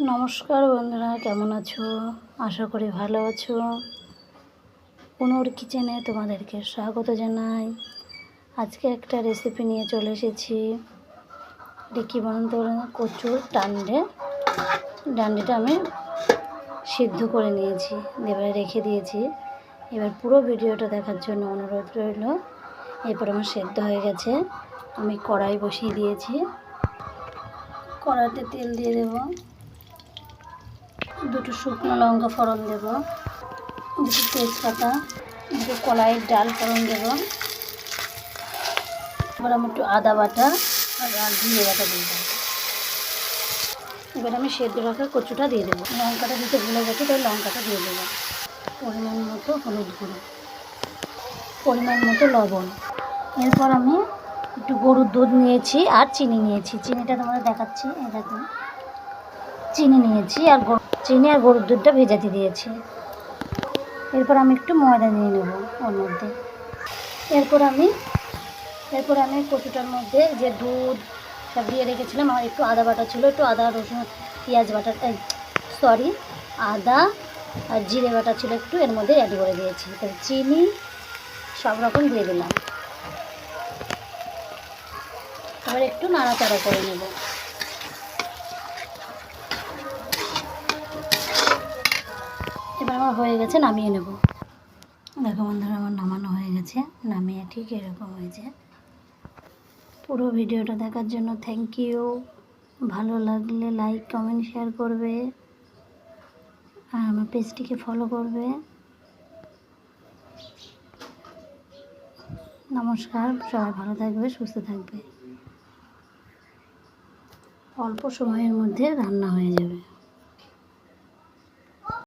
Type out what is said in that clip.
নমস্কার বন্ধুরা, কেমন আছো? আশা করি ভালো আছো। অনুর কিচেনে তোমাদেরকে স্বাগত জানাই। আজকে একটা রেসিপি নিয়ে চলে এসেছি। এটা কী বানাতে বলে, কচুর ডান্ডিটা আমি সিদ্ধ করে নিয়েছি, এবারে রেখে দিয়েছি। এবার পুরো ভিডিওটা দেখার জন্য অনুরোধ রইল। এরপর আমার সেদ্ধ হয়ে গেছে, আমি কড়াই বসিয়ে দিয়েছি। কড়াইতে তেল দিয়ে দেবো, দুটো শুকনো লঙ্কা ফোড়ন দেবো, দুটো তেজপাতা, দুটো কলাইয়ের ডাল ফোড়ন দেবো। এবার আমি একটু আদা বাটা আর জিরে বাটা দিয়ে দেবো। এবার আমি সেদ্ধ রাখা কচুটা দিয়ে দেবো। লঙ্কাটা দিতে ভুলে গেছি, তাই লঙ্কাটা দিয়ে দেবো। পরিমাণ মতো হলুদ গুঁড়ো, পরিমাণ মতো লবণ। এরপর আমি একটু গরুর দুধ নিয়েছি আর চিনি নিয়েছি। চিনিটা তোমাদের দেখাচ্ছি, এই দেখুন চিনি নিয়েছি আর চিনি আর গরুর দুধটা ভেজাতে দিয়েছি। এরপর আমি একটু ময়দা নিয়ে নেব ওর মধ্যে। এরপর আমি কচুটার মধ্যে যে দুধ সব দিয়ে রেখেছিলাম, আমার একটু আদা বাটা ছিল, একটু আদা রসুন পেঁয়াজ বাটা আদা আর জিরে বাটা ছিল একটু, এর মধ্যে অ্যাড করে দিয়েছি। তারপর চিনি সব রকম দিয়ে দিলাম। এবার একটু নাড়াচাড়া করে নেব। এবার আমার হয়ে গেছে, নামিয়ে নেব। দেখো বন্ধুরা, আমার নামানো হয়ে গেছে। নামিয়ে ঠিক এরকম হয়েছে। পুরো ভিডিওটা দেখার জন্য থ্যাংক ইউ। ভালো লাগলে লাইক কমেন্ট শেয়ার করবে আর আমার পেজটিকে ফলো করবে। নমস্কার, সবাই ভালো থাকবে, সুস্থ থাকবে। অল্প সময়ের মধ্যে রান্না হয়ে যাবে।